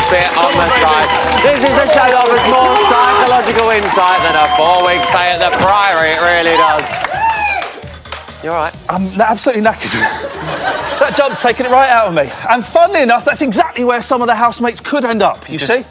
bit on the side. This is the show that offers more psychological insight than a 4-week stay at the Priory. It really does. You all right? I'm absolutely knackered. That jump's taken it right out of me. And funnily enough, that's exactly where some of the housemates could end up, you see?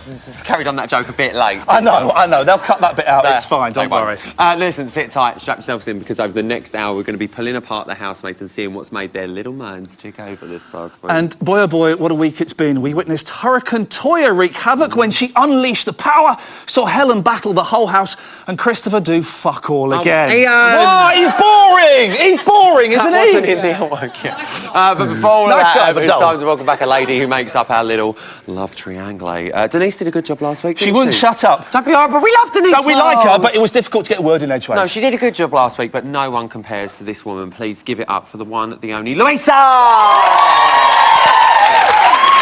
Carried on that joke a bit late. I know. They'll cut that bit out. It's fine, don't worry. Listen, sit tight, strap yourselves in, because over the next hour we're going to be pulling apart the housemates and seeing what's made their little minds tick over this past week. And boy, oh boy, what a week it's been. We witnessed Hurricane Toyah wreak havoc when she unleashed the power, saw Helen battle the whole house, and Christopher do fuck all again. Oh, he's boring! He's boring, isn't he? That wasn't in the work yet. But before all Nice that, guy, but it's dull. time to welcome back a lady who makes up our little love triangle. Denise did a good job last week, She wouldn't shut up. Don't be horrible, but we love Denise. No, we like her, but it was difficult to get a word in edgeways. No, she did a good job last week, but no one compares to this woman. Please give it up for the one, the only, Louisa!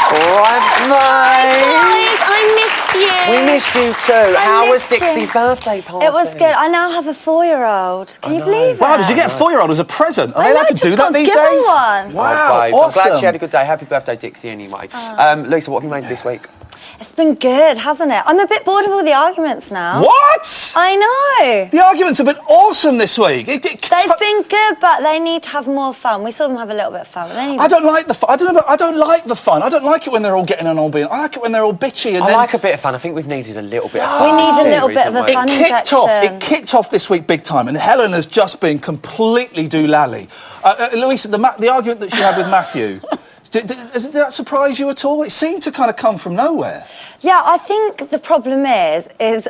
All right, mate. Guys, I missed you. We missed you too. How was Dixie's birthday party? It was good. I now have a 4-year-old. Can you believe Wow, that? did you get a 4-year-old as a present? Are they I allowed know, to just do that got these given days? one. Wow, I'm awesome. glad she had a good day. Happy birthday, Dixie, anyway. Lisa, what have you made this week? It's been good, hasn't it? I'm a bit bored of all the arguments now. What? I know. The arguments have been awesome this week. They've been good, but they need to have more fun. We saw them have a little bit of fun. But they need I don't like the fun. I don't know. I don't like the fun. I don't like it when they're all getting on all being. I like it when they're all bitchy. And I then like a bit of fun. I think we've needed a little bit of fun. We need a little bit of a fun injection. It kicked off this week big time, and Helen has just been completely doolally. Louisa, the argument that she had with Matthew. Did that surprise you at all? It seemed to kind of come from nowhere. Yeah, I think the problem is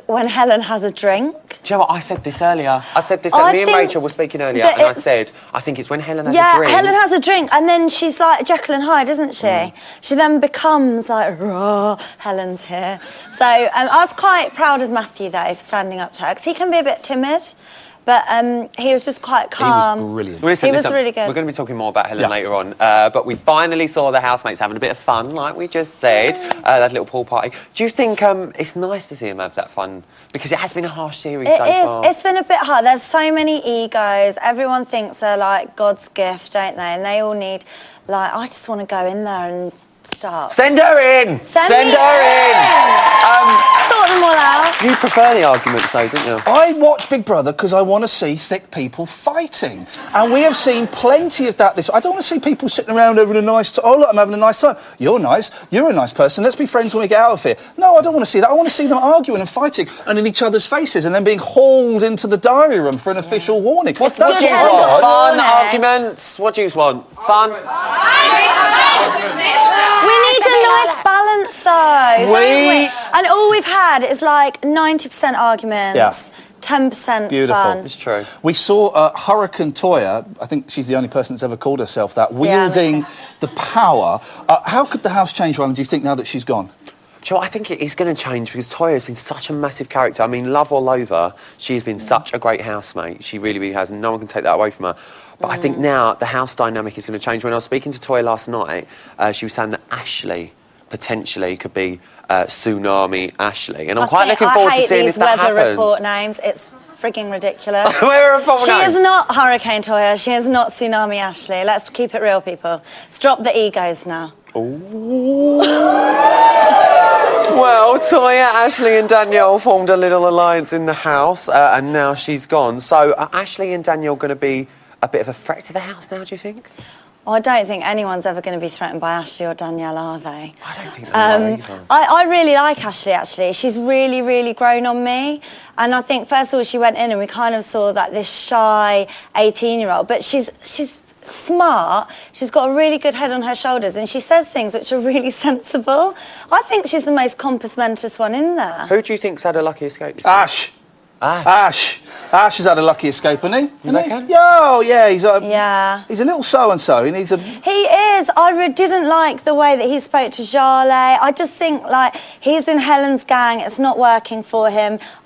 when Helen has a drink. Do you know what? I said this earlier. Me and Rachel were speaking earlier, and I said, I think it's when Helen has a drink. Yeah, Helen has a drink, and then she's like Jekyll and Hyde, isn't she? She then becomes like, raw, Helen's here. So I was quite proud of Matthew, though, for standing up to her, because he can be a bit timid. But he was just quite calm. He was brilliant. Well, he was really good. We're going to be talking more about Helen later on. But we finally saw the housemates having a bit of fun, like we just said. That little pool party. Do you think it's nice to see them have that fun? Because it has been a harsh series so far. It's been a bit hard. There's so many egos. Everyone thinks they're like God's gift, don't they? And they all need, like, I just want to go in there and start. Send her in! Send her in! Sort them all out. You prefer the arguments, though, don't you? I watch Big Brother because I want to see thick people fighting. And we have seen plenty of that. I don't want to see people sitting around having a nice time. Oh, look, I'm having a nice time. You're nice. You're a nice person. Let's be friends when we get out of here. No, I don't want to see that. I want to see them arguing and fighting and in each other's faces and then being hauled into the diary room for an official warning. What do you want? Fun arguments? What do you want? Fun? We need a nice balance, though, don't we? And all we've had is like 90% arguments, 10% Beautiful. fun. It's true. We saw Hurricane Toyah, I think she's the only person that's ever called herself that, wielding the power. How could the house change, Ryan, do you think, now that she's gone? Do you know what? I think it is going to change because Toyah has been such a massive character. I mean, love or loathe her, she has been such a great housemate. She really, really has, and no one can take that away from her. But I think now the house dynamic is going to change. When I was speaking to Toyah last night, she was saying that Ashley potentially could be Tsunami Ashley. And I'm quite looking forward to seeing if that happens. I hate these weather report names. It's frigging ridiculous. She is not Hurricane Toyah. She is not Tsunami Ashley. Let's keep it real, people. Let's drop the egos now. Well, Toyah, Ashley and Danielle formed a little alliance in the house, and now she's gone. So are Ashley and Danielle going to be a bit of a threat to the house now, do you think? I don't think anyone's ever going to be threatened by Ashley or Danielle, are they? I don't think they are either. I really like Ashley, actually. She's really, really grown on me. And I think, first of all, she went in and we kind of saw that this shy 18-year-old. But she's smart. She's got a really good head on her shoulders. And she says things which are really sensible. I think she's the most compass mentis one in there. Who do you think's had a lucky escape? Ash has had a lucky escape, hasn't he? You reckon? Oh, yeah, he's a little so-and-so. He needs a... He is. I didn't like the way that he spoke to Jarlath. I just think, like, he's in Helen's gang. It's not working for him.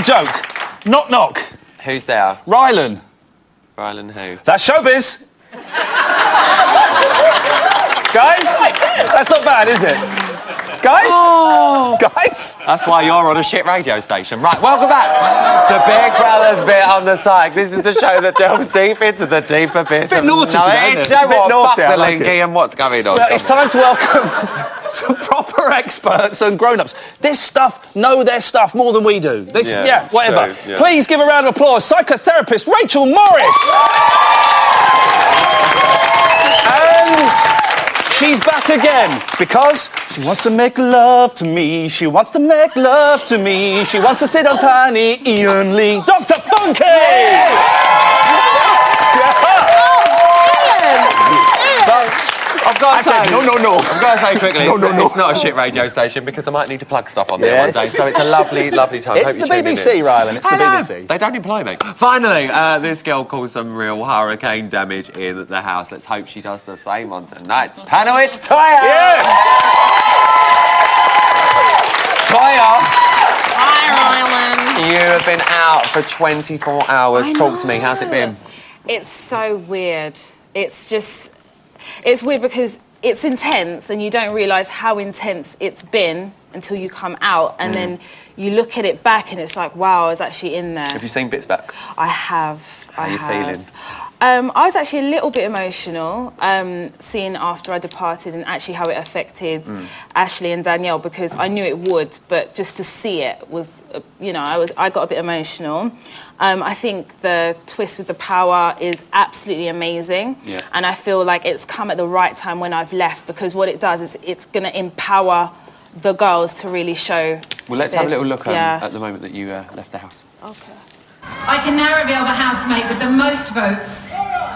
not a joke. Knock, knock. Who's there? Rylan. Rylan who? That's showbiz. Guys, that's not bad, is it? Guys? Oh. Guys? That's why you're on a shit radio station. Right, welcome back. The Big Brothers bit on the side. This is the show that delves deep into the deeper bits. Bit naughty today, isn't it? You know Bit what? naughty, Fuck I the like Linky it. and what's going on. Well, it's time to welcome some proper experts and grown-ups. This stuff know their stuff more than we do. Yeah, Whatever. true, yeah. Please give a round of applause. Psychotherapist Rachel Morris. And she's back again because she wants to make love to me. She wants to make love to me. She wants to sit on tiny Ian Lee. Dr. Funky! But I've got to say, no. I've got to say quickly, No. it's not a shit radio station because I might need to plug stuff on there Yes. one day. So it's a lovely, lovely time. it's Hope the you tune in. BBC, Rylan. It's the BBC. They don't employ me. Finally, this girl caused some real hurricane damage in the house. Let's hope she does the same on tonight's panel. It's Toya! Yes! Toya! Hi, Rylan. You have been out for 24 hours. Talk to me. How's it been? It's so weird. It's weird because it's intense and you don't realise how intense it's been until you come out and then you look at it back and it's like, wow, I was actually in there. Have you seen bits back? I have. How are you feeling? I was actually a little bit emotional seeing after I departed and actually how it affected Ashley and Danielle because I knew it would, but just to see it was, I got a bit emotional. I think the twist with the power is absolutely amazing. Yeah. And I feel like it's come at the right time when I've left because what it does is it's going to empower the girls to really show. Well, let's have a little look Yeah. at the moment that you left the house. Okay. I can now reveal the housemate with the most votes.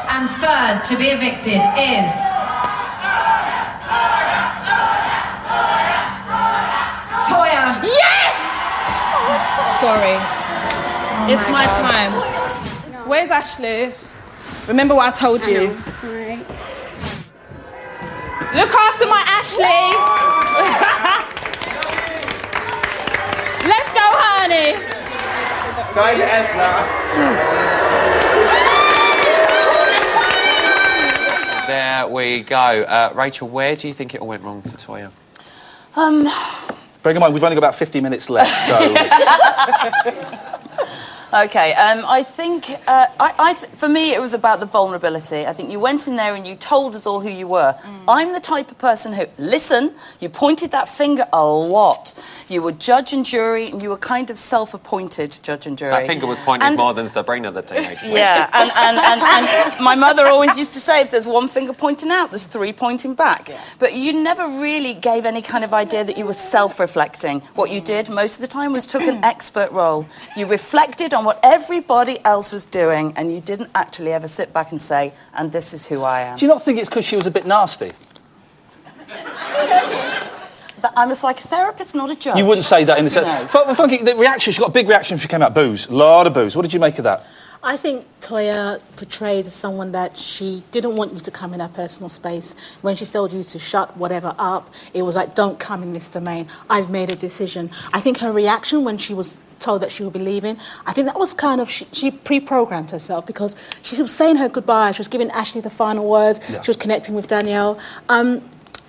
And third to be evicted is... Toya. Yes! Sorry. It's my time. Where's Ashley? Remember what I told you. Look after my Ashley. Let's go, honey. There we go. Rachel, where do you think it all went wrong for Toya? Bearing in mind, we've only got about 50 minutes left, so... Okay, I think, for me, it was about the vulnerability. I think you went in there and you told us all who you were. I'm the type of person who, listen, you pointed that finger a lot. You were judge and jury, and you were kind of self-appointed judge and jury. That finger was pointed And- more than Sabrina the teenager. Yeah, and my mother always used to say, if there's one finger pointing out, there's three pointing back. Yeah. But you never really gave any kind of idea that you were self-reflecting. What you did most of the time was took an expert role. You reflected on what everybody else was doing, and you didn't actually ever sit back and say, and this is who I am. Do you not think it's because she was a bit nasty? I'm a psychotherapist, not a judge. You wouldn't say that in the sense. No. Funky, the reaction, she got a big reaction when she came out. Booze. A lot of booze. What did you make of that? I think Toya portrayed as someone that she didn't want you to come in her personal space. When she told you to shut whatever up, it was like, don't come in this domain. I've made a decision. I think her reaction when she was told that she would be leaving, I think that was kind of, she pre-programmed herself because she was saying her goodbye. She was giving Ashley the final words. Yeah. She was connecting with Danielle.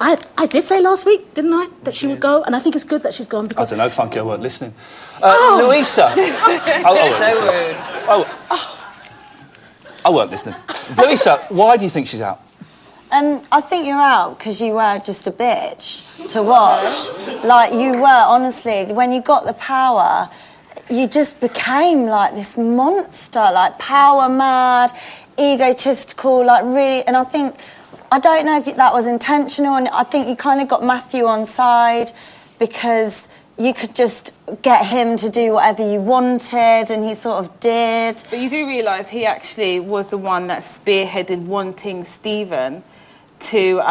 I did say last week, didn't I, that she would go, and I think it's good that she's gone because... I don't know, Funky, I weren't listening. Louisa. So rude. I weren't listening. Louisa, why do you think she's out? I think you're out because you were just a bitch to watch. Like, you were, honestly, when you got the power, you just became like this monster, like power mad, egotistical, like really, and I don't know if that was intentional, and I think you kind of got Matthew on side because you could just get him to do whatever you wanted, and he sort of did. But you do realise he actually was the one that spearheaded wanting Stephen to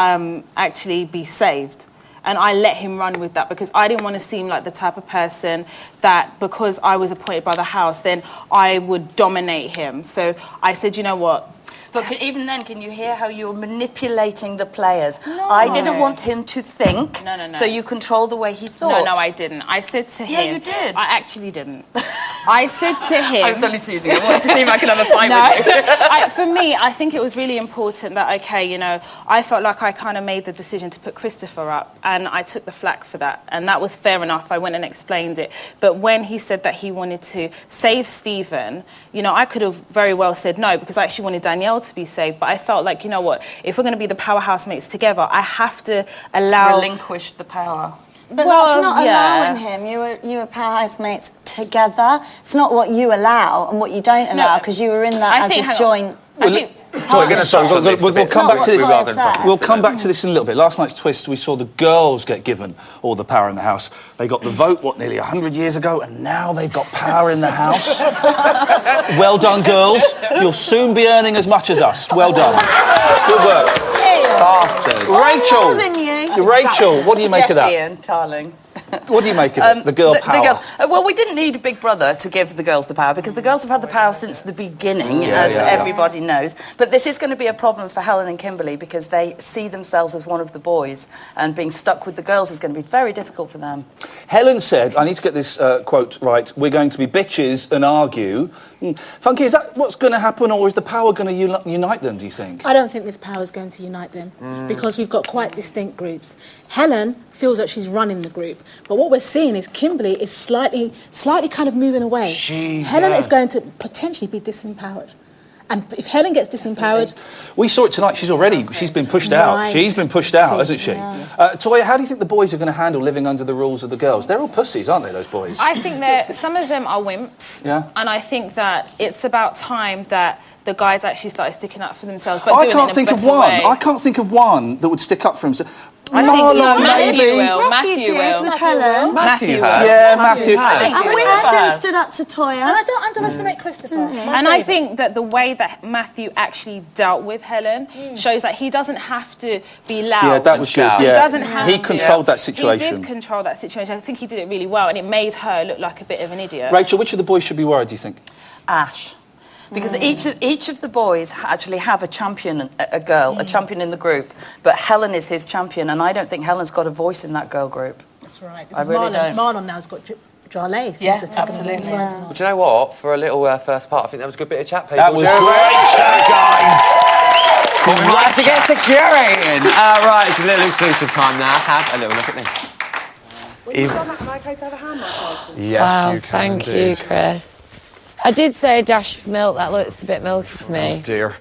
actually be saved. And I let him run with that because I didn't want to seem like the type of person that, because I was appointed by the house, then I would dominate him. So I said, you know what? But even then, can you hear how you're manipulating the players? No. I didn't want him to think, No. so you control the way he thought. No, I didn't. I said to him... Yeah, you did. I actually didn't. I said to him... I was only teasing. I wanted to see if I could have a fight with you. For me, I think it was really important that, okay, you know, I felt like I kind of made the decision to put Christopher up, and I took the flak for that, and that was fair enough. I went and explained it. But when he said that he wanted to save Stephen, you know, I could have very well said no, because I actually wanted Danielle to be saved, but I felt like, you know what, if we're going to be the powerhouse mates together, I have to allow... Relinquish the power. But that's not allowing him. You were powerhouse mates together. It's not what you allow and what you don't allow, because you were in that as a joint... We'll come back to this. We'll come back to this in a little bit. Last night's twist, we saw the girls get given all the power in the house. They got the vote, nearly 100 years ago, and now they've got power in the house. Well done, girls. You'll soon be earning as much as us. Well done. Good work. Bastard. Rachel, what do you make of that? Ian, darling. What do you make of it? The girl power. The girls. Well, we didn't need a big brother to give the girls the power, because the girls have had the power since the beginning, everybody knows. But this is going to be a problem for Helen and Kimberly, because they see themselves as one of the boys, and being stuck with the girls is going to be very difficult for them. Helen said, I need to get this quote right, we're going to be bitches and argue. Funky, is that what's going to happen, or is the power going to unite them, do you think? I don't think this power is going to unite them, because we've got quite distinct groups. Helen feels that she's running the group, but what we're seeing is Kimberly is slightly kind of moving away. Helen is going to potentially be disempowered. And if Helen gets disempowered... We saw it tonight, she's been pushed out. She's been pushed out, hasn't she? Toya, how do you think the boys are going to handle living under the rules of the girls? They're all pussies, aren't they, those boys? I think some of them are wimps. Yeah. And I think that it's about time that the guys actually started sticking up for themselves, but I doing can't it in think a of better one. way. I can't think of one that would stick up for himself. I think Matthew will. Matthew will. With Helen. Matthew has. Yeah, Matthew. And Winston stood up to Toya. And I don't underestimate Christopher. And I think that the way that Matthew actually dealt with Helen shows that he doesn't have to be loud. Yeah, that was good. Yeah. He doesn't have He to. controlled that situation. He did control that situation. I think he did it really well, and it made her look like a bit of an idiot. Rachel, which of the boys should be worried, do you think? Ash. Because each of the boys actually have a champion, a girl, a champion in the group, but Helen is his champion, and I don't think Helen's got a voice in that girl group. That's right. I really don't. Marlon now's got Jarlath. Yeah, absolutely. Well, do you know what? For a little first part, I think that was a good bit of chat, people. That was great chat, guys. But we might have to get security in. Right, it's a little exclusive time now. Have a little look at this. Am I okay to have a hand massage? Yes, you can. Thank you, Chris. I did say a dash of milk. That looks a bit milky to me. Oh dear.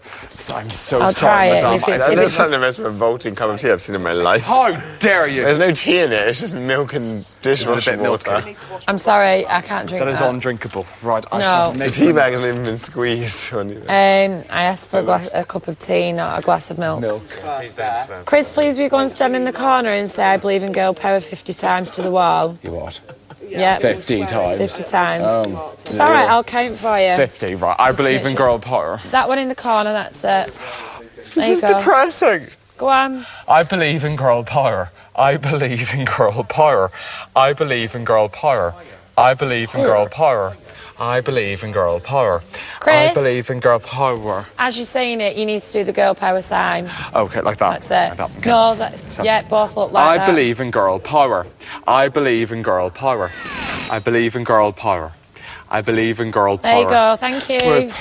I'm so I'll sorry, try madame. That's something the most revolting cup of tea I've seen in my life. How dare you? There's no tea in it, it's just milk and dishwasher water. I'm sorry, I can't drink that. That is undrinkable. Right, I No. shall The make tea bag hasn't even been squeezed or anything. I asked for a cup of tea, not a glass of milk. Please don't swear. Chris, please will you go and stand in the corner and say I believe in girl power 50 times to the wall? You what? Yeah. 50 times? 50 times. It's dear. all right, I'll count for you. 50, right. I believe in girl power. That one in the corner, that's it. This is depressing. Go on. I believe in girl power. I believe in girl power. I believe in girl power. I believe in girl power. I believe in girl power. Chris? I believe in girl power. As you're saying it, you need to do the girl power sign. Okay, like that. That's it. Like that. Okay. No, So- yeah, both look like that. I believe in girl power. I believe in girl power. I believe in girl power. I believe in girl power. There you go, thank you. Whoop.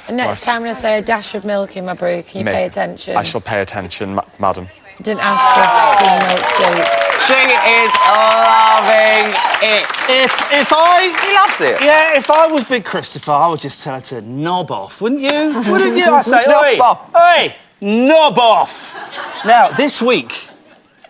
And next time when I say a dash of milk in my brew, can you pay attention? I shall pay attention, madam. I didn't ask for clean milk soup. She is loving it. If I... He loves it. Yeah, if I was Big Christopher, I would just tell her to knob off, wouldn't you? Wouldn't you? I'd say, Knob oi, off. oi, knob off. Now, this week,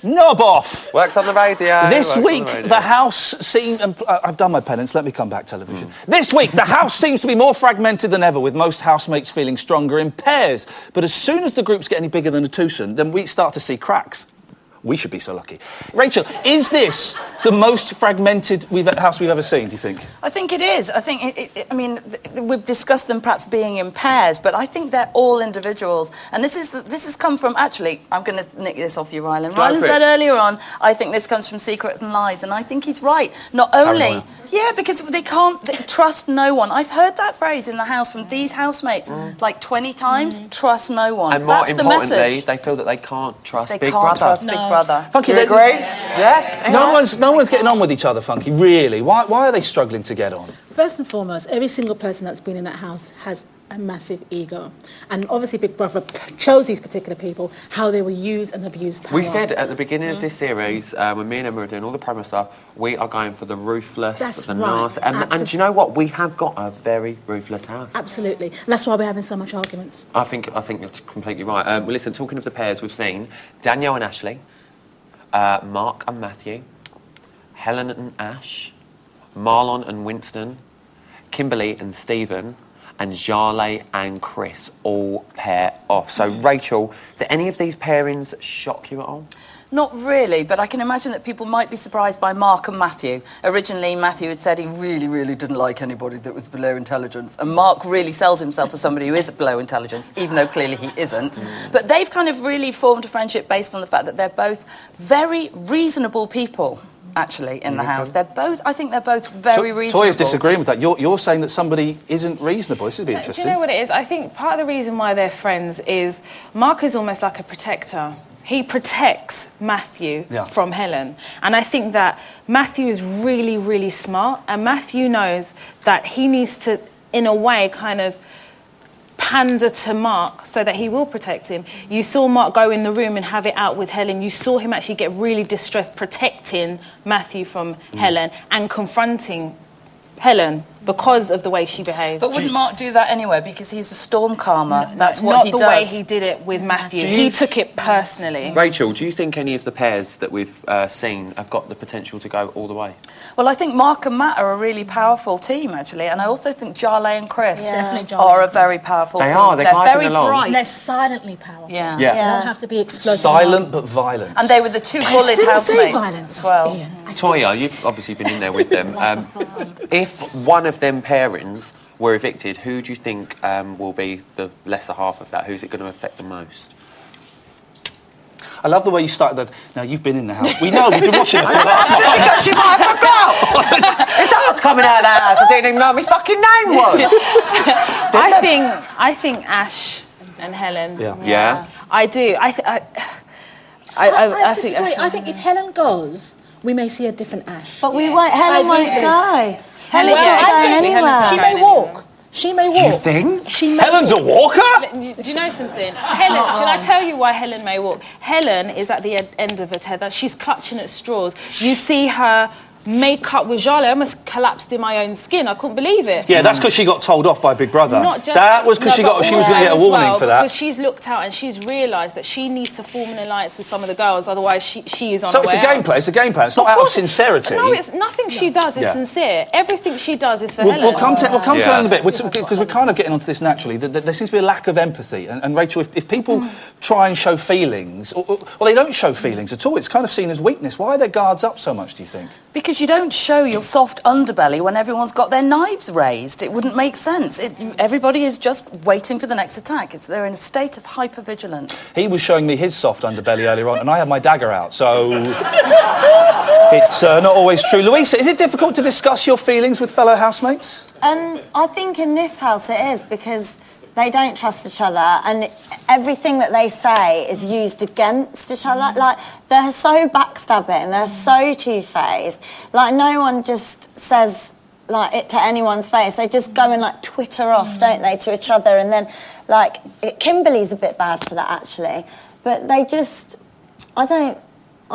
knob off. Works on the radio. This works week, on radio. the house seems... I've done my penance, let me come back, television. This week, the house seems to be more fragmented than ever, with most housemates feeling stronger in pairs. But as soon as the groups get any bigger than a twosome, then we start to see cracks. We should be so lucky. Rachel, is this the most fragmented house we've ever seen, do you think? I think it is. I think, I mean, we've discussed them perhaps being in pairs, but I think they're all individuals. And this has come from, actually, I'm going to nick this off you, Rylan. Rylan said earlier on, I think this comes from Secrets and Lies, and I think he's right. Not only... Yeah, because they trust no one. I've heard that phrase in the house from these housemates like 20 times, trust no one. And more That's the importantly, message. they feel that they can't trust They Big can't Brother. trust Big Brother. Funky, Do you agree? Yeah? No one's getting on with each other, Funky, really. Why are they struggling to get on? First and foremost, every single person that's been in that house has a massive ego. And obviously Big Brother chose these particular people, how they will use and abuse power. We said at the beginning of this series, when me and Emma were doing all the promo stuff, we are going for the ruthless, That's the right. nasty. And do you know what? We have got a very ruthless house. Absolutely. And that's why we're having so much arguments. I think you're completely right. Well, listen, talking of the pairs, we've seen Danielle and Ashley, Mark and Matthew, Helen and Ash, Marlon and Winston, Kimberly and Stephen, and Jarlath and Chris all pair off. So, Rachel, do any of these pairings shock you at all? Not really, but I can imagine that people might be surprised by Mark and Matthew. Originally, Matthew had said he really, really didn't like anybody that was below intelligence. And Mark really sells himself as somebody who is below intelligence, even though clearly he isn't. But they've kind of really formed a friendship based on the fact that they're both very reasonable people, actually, in the house. I think they're both very reasonable. Toya's disagreeing with that. You're saying that somebody isn't reasonable. This would be interesting. Do you know what it is? I think part of the reason why they're friends is Mark is almost like a protector. He protects Matthew from Helen. And I think that Matthew is really, really smart. And Matthew knows that he needs to, in a way, kind of pander to Mark so that he will protect him. You saw Mark go in the room and have it out with Helen. You saw him actually get really distressed protecting Matthew from Helen and confronting Helen because of the way she behaved. But wouldn't Mark do that anyway? Because he's a storm calmer. That's what he does. Not the way he did it with Matthew. He took it personally. Rachel, do you think any of the pairs that we've seen have got the potential to go all the way? Well, I think Mark and Matt are a really powerful team, actually. And I also think Jarlath and Chris Definitely are a very powerful team. They are. They're very along. bright. They're silently powerful. Yeah. They don't have to be explosive. Silent but violent. And they were the two bullied Didn't say housemates violence. as well. Toya, you've obviously been in there with them. If one of them pairings were evicted, who do you think will be the lesser half of that? Who's it going to affect the most? I love the way you started that. Now, you've been in the house. We know, we've been watching it for the last She might have forgot! It's hard coming out of that house. I didn't even know what my fucking name was. I think Ash and Helen. Yeah. I do. I think disagree. Ash. I think if Helen goes, we may see a different Ash. But Helen won't go. Helen's Yeah, not going anywhere. She may walk. She may walk. You think? She may Helen's a walker? Do you know something? Helen, should I tell you why Helen may walk? Helen is at the end of her tether. She's clutching at straws. You see her make up with Jarlath. I almost collapsed in my own skin. I couldn't believe it. Yeah, that's because she got told off by Big Brother. Not just That was because she was going to get a warning for that. Because she's looked out and she's realised that she needs to form an alliance with some of the girls, otherwise she is on So her it's way a game out. plan. It's a game plan. It's not out of sincerity. No, it's nothing she does is sincere. Everything she does is for Helen. We'll come to her in a bit, because we're kind of getting onto this naturally. There seems to be a lack of empathy. And Rachel, if people try and show feelings, or they don't show feelings at all, it's kind of seen as weakness. Why are their guards up so much, do you think? Because you don't show your soft underbelly when everyone's got their knives raised. It wouldn't make sense. Everybody is just waiting for the next attack. They're in a state of hypervigilance. He was showing me his soft underbelly earlier on, and I had my dagger out, so it's not always true. Louisa, is it difficult to discuss your feelings with fellow housemates? I think in this house it is, because they don't trust each other and everything that they say is used against each other. Like, they're so backstabbing, they're so two-faced. Like, no one just says like it to anyone's face. They just go and like Twitter off, don't they, to each other. And then like Kimberly's a bit bad for that, actually. But they just, I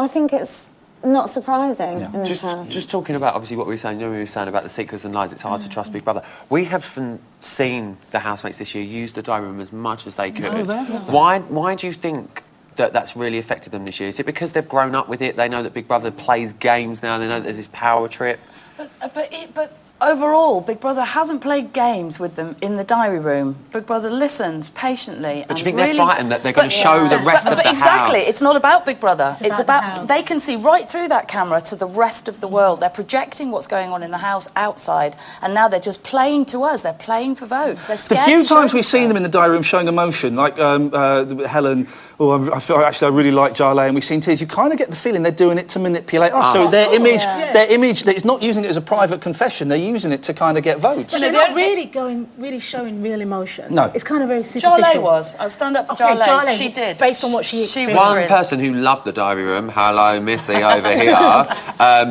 think it's not surprising in this house. Just talking about, obviously, what we were saying, we were saying about the secrets and lies, it's hard to trust Big Brother. We haven't seen the housemates this year use the diary room as much as they could. Why do you think that that's really affected them this year? Is it because they've grown up with it, they know that Big Brother plays games now, they know that there's this power trip? But overall, Big Brother hasn't played games with them in the diary room. Big Brother listens patiently. But do you think they're frightened that they're going to show the rest of the exactly, house? It's not about Big Brother. It's about about the house. they can see right through that camera to the rest of the world. They're projecting what's going on in the house outside, and now they're just playing to us. They're playing for votes. They're The scared few to show times we've seen them in the diary room showing emotion, like Helen, I really like Jarlath, and we've seen tears, you kind of get the feeling they're doing it to manipulate us. So their image, they're not using it as a private confession, they're using it to kind of get votes. But they're not really showing real emotion. No. It's kind of very superficial. Jarlath was. I'll stand up for Jarlath. She did. Based on what she experienced. One person who loved the diary room, hello Missy over here,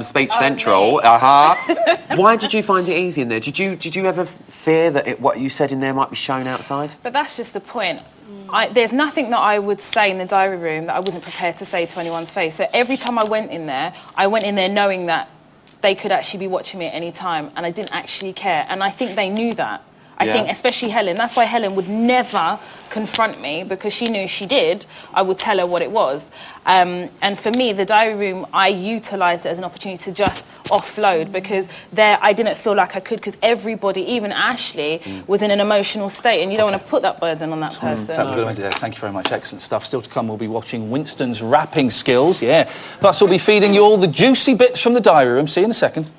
Speech Central, Why did you find it easy in there? Did you ever fear that what you said in there might be shown outside? But that's just the point. There's nothing that I would say in the diary room that I wasn't prepared to say to anyone's face. So every time I went in there knowing that they could actually be watching me at any time, and I didn't actually care. And I think they knew that. I think especially Helen. That's why Helen would never confront me, because she knew if she did, I would tell her what it was. And for me, the diary room, I utilised it as an opportunity to just offload, because there I didn't feel like I could, because everybody, even Ashley, was in an emotional state, and you don't want to put that burden on that person. Thank you very much. Excellent stuff. Still to come, we'll be watching Winston's rapping skills. Plus, we'll be feeding you all the juicy bits from the diary room. See you in a second.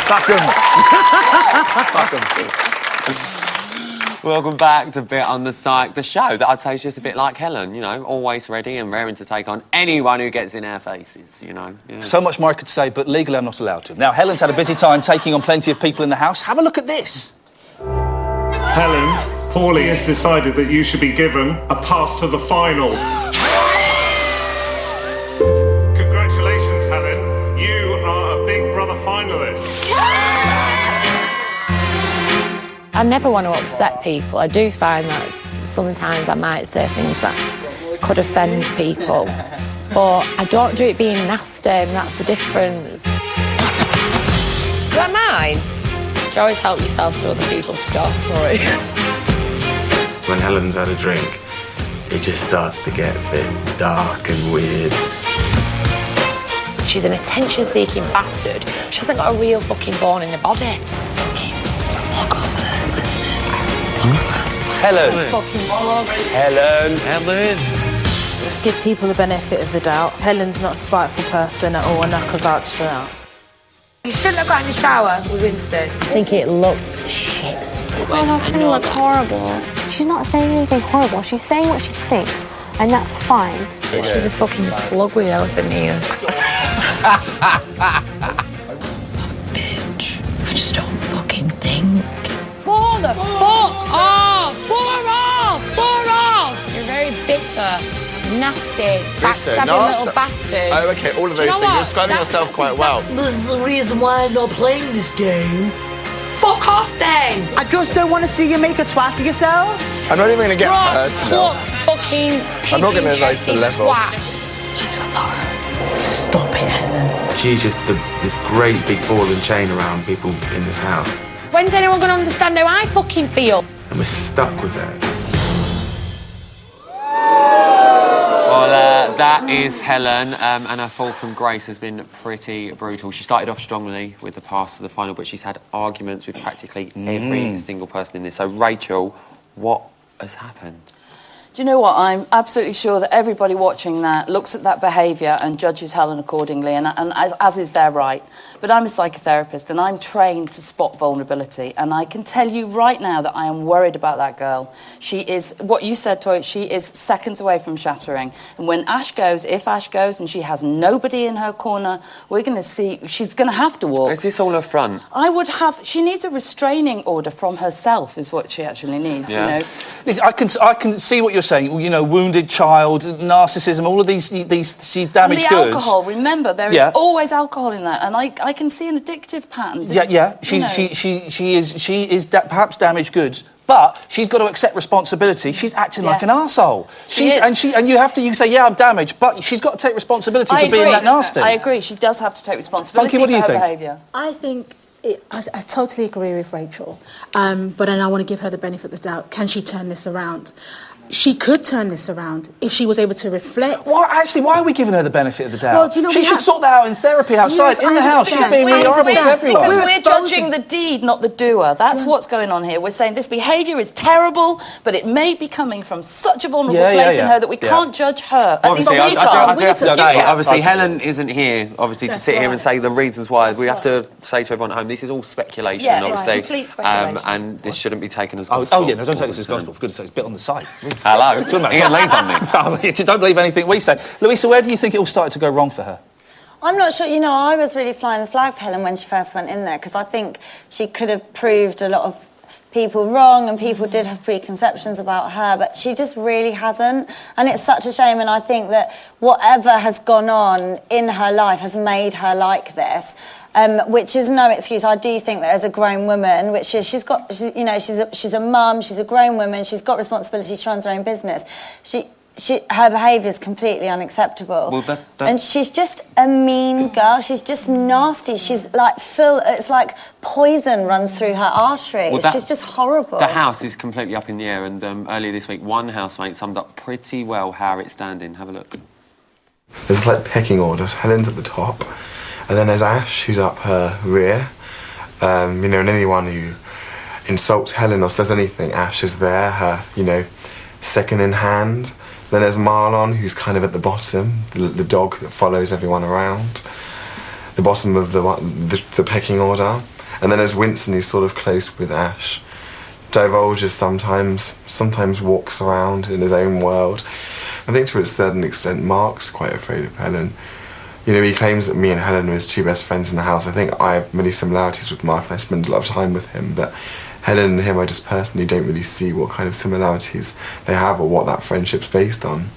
Fuck 'em. Welcome back to Bit on the Psych, the show that I'd say is just a bit like Helen, you know, always ready and raring to take on anyone who gets in our faces, you know. Yeah. So much more I could say, but legally I'm not allowed to. Now, Helen's had a busy time taking on plenty of people in the house. Have a look at this. Helen, Paulie has decided that you should be given a pass to the final. Congratulations, Helen. You are a Big Brother finalist. I never want to upset people. I do find that sometimes I might say things that could offend people, but I don't do it being nasty, and that's the difference. Is that mine? You always help yourself to other people's stuff. Sorry. When Helen's had a drink, it just starts to get a bit dark and weird. She's an attention-seeking bastard. She hasn't got a real fucking bone in the body. Fucking slug over there. Helen. Fucking slug. Helen. Let's give people the benefit of the doubt. Helen's not a spiteful person at all, and I could vouch for that. You shouldn't have got in the shower with Winston. I think it looks shit. Oh, that's going to look horrible. She's not saying anything horrible. She's saying what she thinks, and that's fine. She's a fucking slug with elephant ears. Bitch. I just don't fucking think. Pour the fuck off! Pour off! Pour off! You're very bitter, nasty, backstabbing little bastard. Oh, okay, all of those things. You're describing yourself quite well. This is the reason why I'm not playing this game. Fuck off then! I just don't want to see you make a twat of yourself. I'm not even going to get personal. Fucking I'm not going to raise the level. Twat. Stop it, Helen. She's just this great big ball and chain around people in this house. When's anyone going to understand how I fucking feel? And we're stuck with her. Well, that is Helen, and her fall from grace has been pretty brutal. She started off strongly with the pass to the final, but she's had arguments with practically every single person in this. So, Rachel, what has happened? Do you know what? I'm absolutely sure that everybody watching that looks at that behaviour and judges Helen accordingly, and as is their right. But I'm a psychotherapist, and I'm trained to spot vulnerability, and I can tell you right now that I am worried about that girl. She is, what you said, Toy, she is seconds away from shattering. And when Ash goes, if Ash goes and she has nobody in her corner, we're going to see, she's going to have to walk. Is this all a front? She needs a restraining order from herself is what she actually needs, you know. Listen, I can see what you're saying, you know, wounded child, narcissism, all of these she's damaged goods. And the alcohol, remember, there is always alcohol in that, and I can see an addictive pattern. She is perhaps damaged goods, but she's got to accept responsibility. She's acting like an arsehole. And you say, yeah, I'm damaged, but she's got to take responsibility for being that nasty. I agree, she does have to take responsibility for her behaviour. I think I totally agree with Rachel, but then I want to give her the benefit of the doubt. Can she turn this around? she could turn this around if she was able to reflect. Why are we giving her the benefit of the doubt? Well, do you know, she should sort that out in therapy outside. Yes, in the I house, she's understand. being really horrible to everyone. Because we're judging the deed, not the doer. That's what's going on here. We're saying this behaviour is terrible, but it may be coming from such a vulnerable place in her that we can't judge her. Obviously, At least I do have to say, can. obviously, Helen isn't here, obviously, to sit here and say the reasons why. We have to say to everyone at home, this is all speculation, obviously. Complete speculation. And this shouldn't be taken as gospel. Oh, yeah, no, don't take this as gospel. For goodness sake, it's a bit on the side. Hello. You're going to leave something. Don't believe anything we say. Louisa, where do you think it all started to go wrong for her? I'm not sure. You know, I was really flying the flag for Helen when she first went in there because I think she could have proved a lot of people wrong and people did have preconceptions about her, but she just really hasn't. And it's such a shame. And I think that whatever has gone on in her life has made her like this. Which is no excuse. I do think that as a grown woman, which is she's a mum, she's a grown woman, she's got responsibility, she runs her own business. Her behaviour is completely unacceptable. Well, and she's just a mean girl. She's just nasty. She's like it's like poison runs through her arteries. She's just horrible. The house is completely up in the air, and earlier this week, one housemate summed up pretty well how it's standing. Have a look. There's like pecking orders. Helen's at the top, and then there's Ash, who's up her rear. And anyone who insults Helen or says anything, Ash is there, her, second in hand. Then there's Marlon, who's kind of at the bottom, the dog that follows everyone around, the bottom of the pecking order. And then there's Winston, who's sort of close with Ash. Divulges sometimes walks around in his own world. I think to a certain extent, Mark's quite afraid of Helen. He claims that me and Helen are his two best friends in the house. I think I have many similarities with Mark and I spend a lot of time with him, but Helen and him, I just personally don't really see what kind of similarities they have or what that friendship's based on.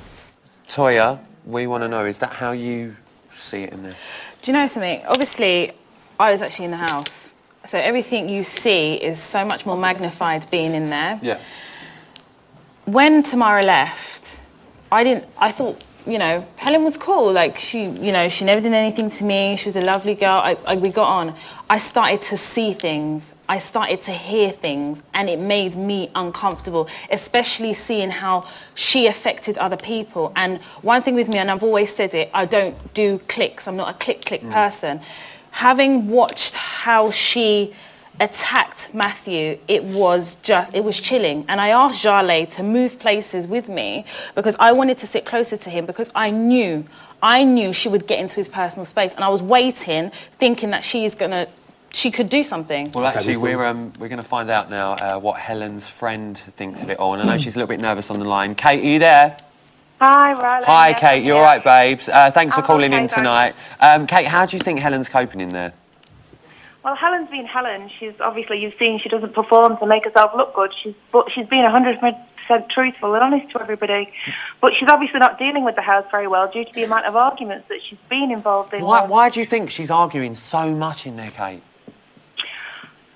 Toya, we want to know, is that how you see it in there? Do you know something? Obviously, I was actually in the house. So everything you see is so much more magnified being in there. Yeah. When Tamara left, I thought, Helen was cool. Like, she never did anything to me. She was a lovely girl. We got on. I started to see things. I started to hear things, and it made me uncomfortable, especially seeing how she affected other people. And one thing with me, and I've always said it, I don't do clicks. I'm not a click person. Having watched how she attacked Matthew, it was chilling. And I asked Jarlath to move places with me because I wanted to sit closer to him because I knew she would get into his personal space. And I was waiting, thinking that she could do something. Well, actually, we're going to find out now what Helen's friend thinks of it all. And I know she's a little bit nervous on the line. Kate, are you there? Hi, Rylan. Hi, Kate. You all right, babes? Thanks for calling in tonight. Kate, how do you think Helen's coping in there? Well, Helen's been Helen. She's obviously, you've seen, she doesn't perform to make herself look good. But she's been 100% truthful and honest to everybody. But she's obviously not dealing with the house very well due to the amount of arguments that she's been involved in. Why do you think she's arguing so much in there, Kate?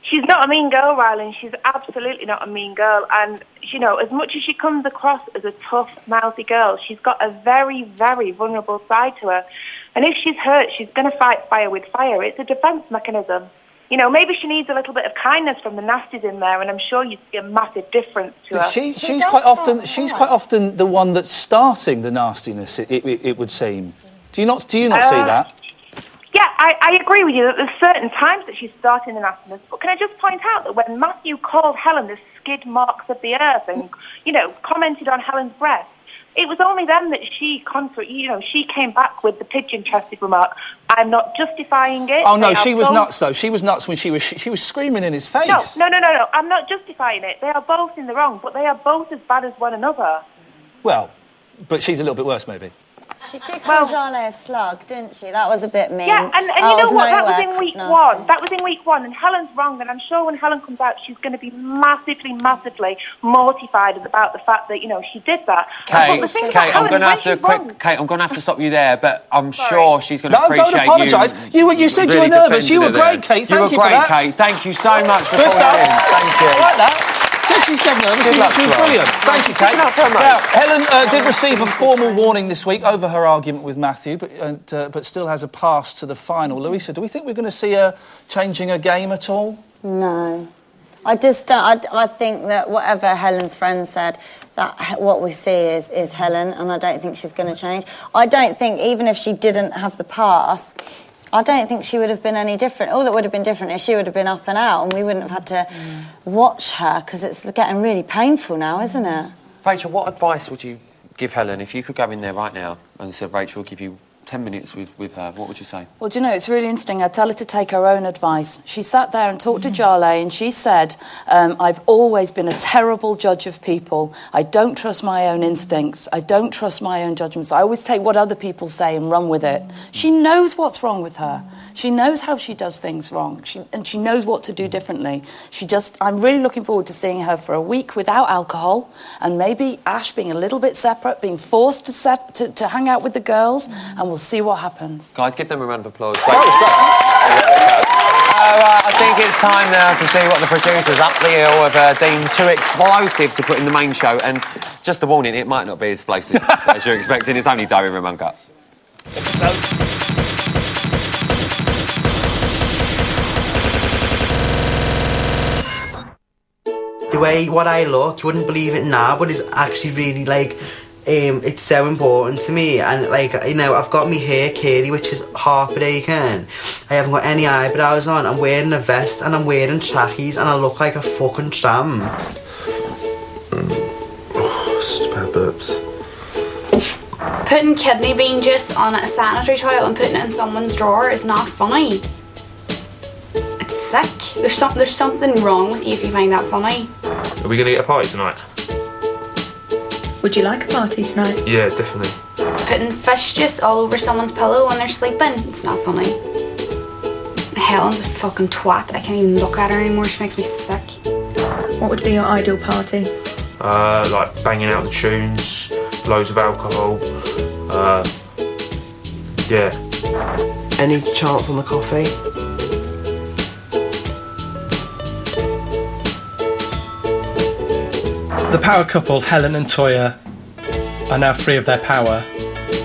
She's not a mean girl, Rylan. She's absolutely not a mean girl. And, as much as she comes across as a tough, mouthy girl, she's got a very, very vulnerable side to her. And if she's hurt, she's going to fight fire with fire. It's a defence mechanism. Maybe she needs a little bit of kindness from the nasties in there, and I'm sure you'd see a massive difference to her. She's quite often the one that's starting the nastiness. It would seem. Do you not see that? Yeah, I agree with you that there's certain times that she's starting the nastiness. But can I just point out that when Matthew called Helen the skid marks of the earth and commented on Helen's breast, it was only then that she came back with the pigeon-chested remark, "I'm not justifying it." Oh no, she was nuts though. She was nuts when she was screaming in his face. No. I'm not justifying it. They are both in the wrong, but they are both as bad as one another. Well, but she's a little bit worse, maybe. She did call Jarlath a slug, didn't she? That was a bit mean. Yeah, and you know what? That was in week one. That was in week one, and Helen's wrong, and I'm sure when Helen comes out, she's going to be massively, massively mortified about the fact that, she did that. Kate, I'm going to have to stop you there, but I'm sure she's going to appreciate you. No, don't apologise. You said you were nervous. You were great, Kate. Thank you for that. Kate. Thank you so much for calling in. Thank you. I like that. Said she's dead nervous. She was brilliant. Thank you, Kate. Now, Helen did receive a formal warning this week over her argument with Matthew, but still has a pass to the final. Louisa, do we think we're going to see her changing her game at all? No. I just don't. I think that whatever Helen's friend said, that what we see is Helen, and I don't think she's going to change. I don't think even if she didn't have the past, I don't think she would have been any different. All that would have been different is she would have been up and out, and we wouldn't have had to watch her because it's getting really painful now, isn't it? Rachel, what advice would you give Helen if you could go in there right now and said, Rachel, I'll give you 10 minutes with her, what would you say? Well, do you know, it's really interesting. I tell her to take her own advice. She sat there and talked to Jale, and she said, I've always been a terrible judge of people. I don't trust my own instincts. I don't trust my own judgments. I always take what other people say and run with it. She knows what's wrong with her. She knows how she does things wrong. And she knows what to do differently. I'm really looking forward to seeing her for a week without alcohol, and maybe Ash being a little bit separate, being forced to hang out with the girls, and we'll see what happens. Guys, give them a round of applause. Great. I think it's time now to see what the producers up the hill have deemed too explosive to put in the main show. And just a warning, it might not be as explosive as you're expecting. It's only dough in Ramon Cup. The way what I look, you wouldn't believe it now, but it's actually really like, it's so important to me. And like, you know, I've got my hair curly, which is heartbreaking. I haven't got any eyebrows on. I'm wearing a vest and I'm wearing trackies and I look like a fucking tramp. Such bad burps. Putting kidney bean juice on a sanitary towel and putting it in someone's drawer is not funny. It's sick. There's something wrong with you if you find that funny. Are we going to get a party tonight? Would you like a party tonight? Yeah, definitely. Putting fish juice all over someone's pillow when they're sleeping, it's not funny. Helen's a fucking twat. I can't even look at her anymore. She makes me sick. What would be your ideal party? Like banging out the tunes, loads of alcohol. Yeah. Any chance on the coffee? The power couple, Helen and Toyah, are now free of their power.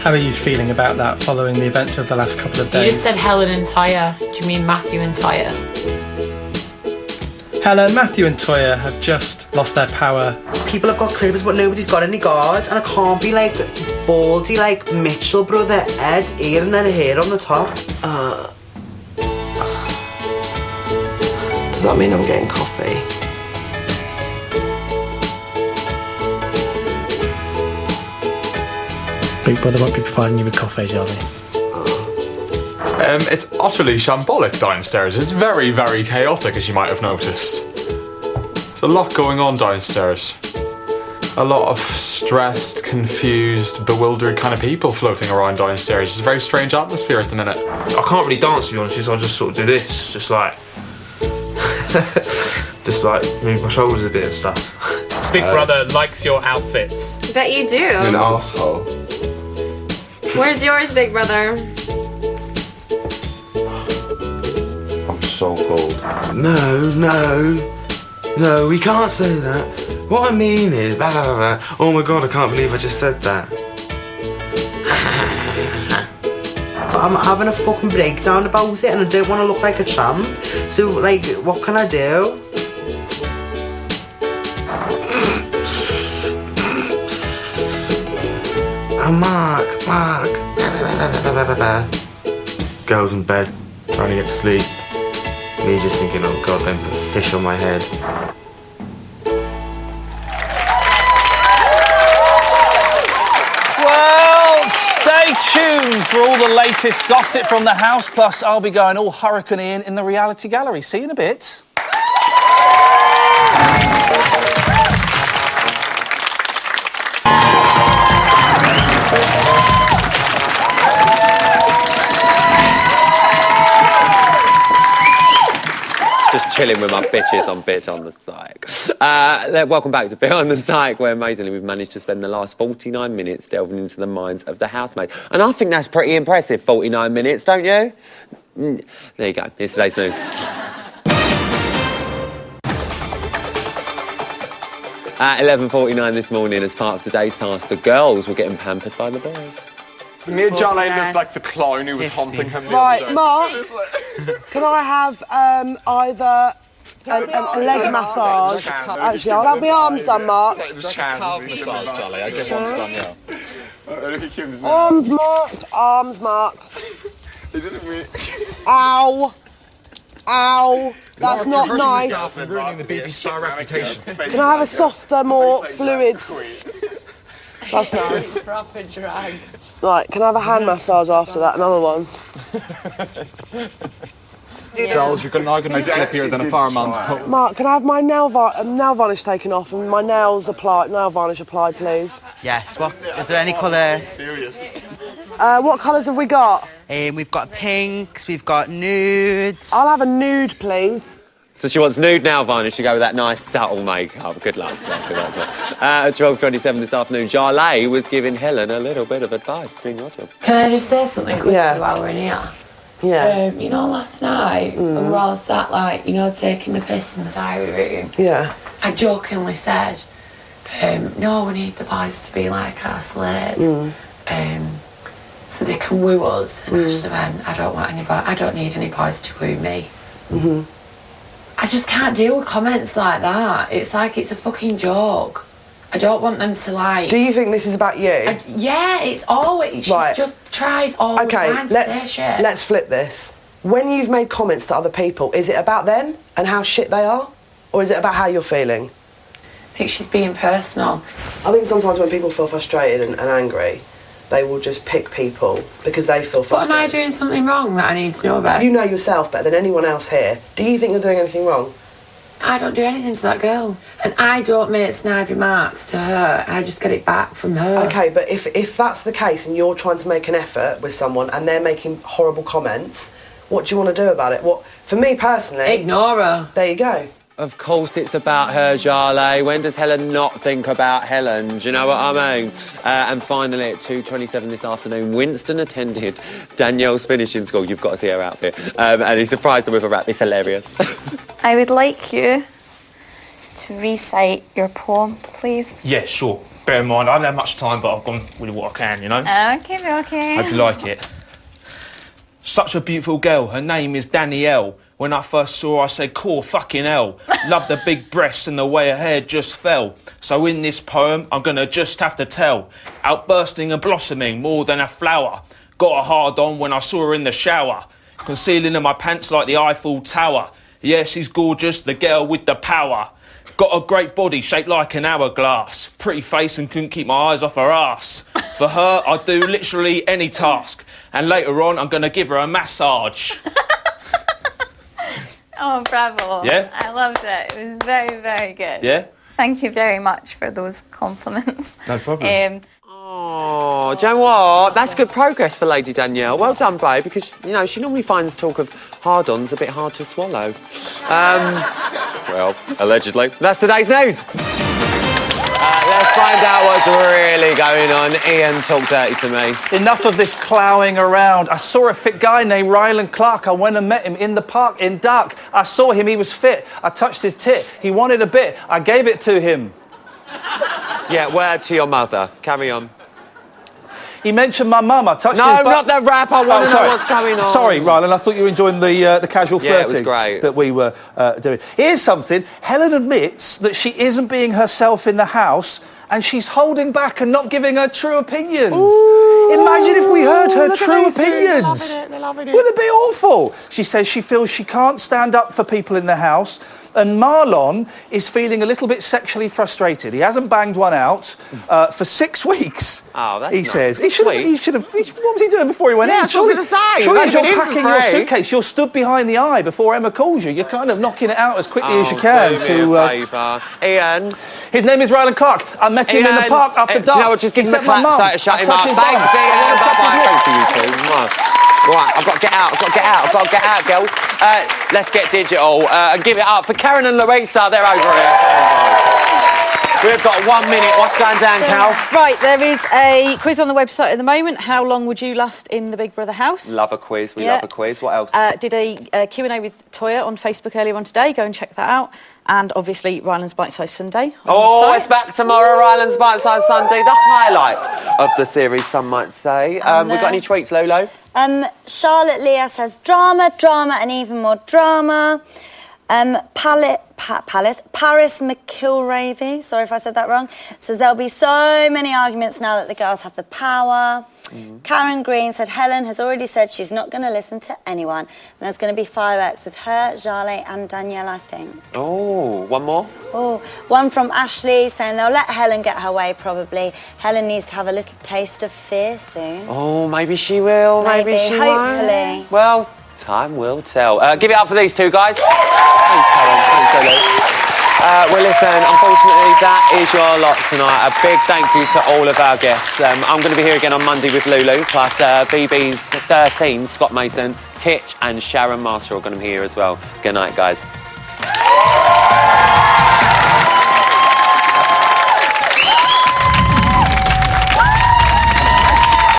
How are you feeling about that following the events of the last couple of days? You just said Helen and Toyah. Do you mean Matthew and Toyah? Helen, Matthew and Toyah have just lost their power. People have got cribs, but nobody's got any guards, and I can't be like baldy like Mitchell brother Ed here and then here on the top. Does that mean I'm getting coffee? Big Brother won't be providing you with coffee, shall they? It's utterly shambolic downstairs. It's very, very chaotic, as you might have noticed. There's a lot going on downstairs. A lot of stressed, confused, bewildered kind of people floating around downstairs. It's a very strange atmosphere at the minute. I can't really dance, to be honest, so I just sort of do this, just like move my shoulders a bit and stuff. Big Brother likes your outfits. Bet you do. An asshole. Where's yours, Big Brother? I'm so cold. No, we can't say that. What I mean is, blah, blah, blah. Oh my god, I can't believe I just said that. I'm having a fucking breakdown about it and I don't want to look like a tramp. So, like, what can I do? Oh, Mark. Girls in bed, trying to get to sleep. Me just thinking, oh god, don't put fish on my head. Well, stay tuned for all the latest gossip from the house. Plus, I'll be going all Hurricane Ian in the reality gallery. See you in a bit. Just chilling with my bitches on Bitch on the Psych. Welcome back to Bitch on the Psych, where amazingly we've managed to spend the last 49 minutes delving into the minds of the housemates. And I think that's pretty impressive, 49 minutes, don't you? There you go, here's today's news. At 11:49 this morning, as part of today's task, the girls were getting pampered by the boys. Me and Jale looked like the clown who was haunting him the other Right, day. Mark, can I have either A leg massage. Actually, I'll have my arms done, Mark. Calf massage, Jolly. I get one's done, yeah. Arms, Mark. Arms, Mark. Isn't it me? Ow. Ow. That's not nice. You're ruining the BB Star reputation. Can I have a softer, more fluid? That's nice. Proper drag. Right, can I have a hand massage after that? Another one. Charles, you're now going to be slippier than a fireman's pole. Mark, can I have my nail varnish taken off and my nail varnish applied, please? Yes, what? Is there any colour? What colours have we got? We've got pinks, we've got nudes. I'll have a nude, please. So she wants nude nail varnish to go with that nice subtle makeup. Good luck to her. Good luck to her. At 12:27 this afternoon, Jarlath was giving Helen a little bit of advice. Doing your job. Can I just say something quickly while we're in here? Yeah. You know, last night, when we were all sat, like, you know, taking the piss in the diary room. Yeah. I jokingly said, no, we need the boys to be like our slaves. So they can woo us. And I should have went, I don't need any boys to woo me. I just can't deal with comments like that. It's like it's a fucking joke. I don't want them to like... Do you think this is about you? Yeah, it's always... Right. She just tries all the time to say shit. Let's flip this. When you've made comments to other people, is it about them and how shit they are? Or is it about how you're feeling? I think she's being personal. I think sometimes when people feel frustrated and angry, they will just pick people because they feel frustrated. But am I doing something wrong that I need to know about? You know yourself better than anyone else here. Do you think you're doing anything wrong? I don't do anything to that girl. And I don't make snide remarks to her. I just get it back from her. Okay, but if that's the case and you're trying to make an effort with someone and they're making horrible comments, what do you want to do about it? What, for me personally... Ignore her. There you go. Of course it's about her, Jarlath. When does Helen not think about Helen? Do you know what I mean? And finally, at 2:27 this afternoon, Winston attended Danielle's finishing school. You've got to see her outfit. And he surprised her with a rap. It's hilarious. I would like you to recite your poem, please. Yeah, sure. Bear in mind, I haven't had much time, but I've gone with what I can, you know? Okay. Hope you like it. Such a beautiful girl. Her name is Danielle. When I first saw her, I said, cool, fucking hell. Loved the big breasts and the way her hair just fell. So in this poem, I'm gonna just have to tell. Outbursting and blossoming more than a flower. Got a hard on when I saw her in the shower. Concealing in my pants like the Eiffel Tower. Yeah, she's gorgeous, the girl with the power. Got a great body shaped like an hourglass. Pretty face and couldn't keep my eyes off her ass. For her, I'd do literally any task. And later on, I'm gonna give her a massage. Oh, bravo. Yeah? I loved it. It was very, very good. Yeah? Thank you very much for those compliments. No problem. Oh, do you know what? That's good progress for Lady Danielle. Well done, babe, because, you know, she normally finds talk of hard-ons a bit hard to swallow. Well, allegedly. That's today's news. Let's find out what's really going on. Ian, talk dirty to me. Enough of this clowing around. I saw a fit guy named Ryland Clark. I went and met him in the park in Dark. I saw him, he was fit. I touched his tit. He wanted a bit. I gave it to him. Yeah, word to your mother. Carry on. He mentioned my mum. I touched his No, butt. not the rap. I want to know what's going on. Sorry, Ryland. I thought you were enjoying the casual Yeah, it was flirting great. that we were doing. Here's something. Helen admits that she isn't being herself in the house and she's holding back and not giving her true opinions. Ooh, imagine if we heard her look at true these two. opinions. They're loving it. Wouldn't it be awful? She says she feels she can't stand up for people in the house. And Marlon is feeling a little bit sexually frustrated. He hasn't banged one out for 6 weeks. Oh, that's he nice. says. What What was he doing before he went in? That's what I was gonna say. Surely as He's you're been in packing for your free. suitcase, you're stood behind the eye before Emma calls you. You're kind of knocking it out as quickly as you can. do me a favour. Ian. His name is Ryland Clark. I met him in the Ian, park after do dark. you know what? Just give him a Except my clap mum. so to shut I him touched up. his bum. Thanks, Ian. I wanna touch his Bye-bye. lips. Thanks to you two. Mwah. Right, I've got to get out. I've got to get out, girl. Let's get digital and give it up for Karen and Larissa. They're over here. We've got 1 minute. What's going down, Cal? Right, there is a quiz on the website at the moment. How long would you last in the Big Brother house? Love a quiz. We Yeah. love a quiz. What else? Did a Q&A with Toya on Facebook earlier on today. Go and check that out. And obviously, Ryland's Bite Size Sunday. Oh, it's back tomorrow, Ryland's Bite Size Sunday, the highlight of the series, some might say. We got any tweets, Lolo? Charlotte Leah says drama, drama, and even more drama. Paris McIlravy, sorry if I said that wrong, says there'll be so many arguments now that the girls have the power. Karen Green said Helen has already said she's not going to listen to anyone. And there's going to be fireworks with her, Jale and Danielle, I think. Oh, one more? Oh, one from Ashley saying they'll let Helen get her way probably. Helen needs to have a little taste of fear soon. Oh, maybe she will, maybe she hopefully. won't. Well, time will tell. Give it up for these two guys. Thanks, Helen. Thanks, Lulu. Well, listen, unfortunately, that is your lot tonight. A big thank you to all of our guests. I'm going to be here again on Monday with Lulu, plus BB's 13, Scott Mason, Titch and Sharon Master are going to be here as well. Good night, guys.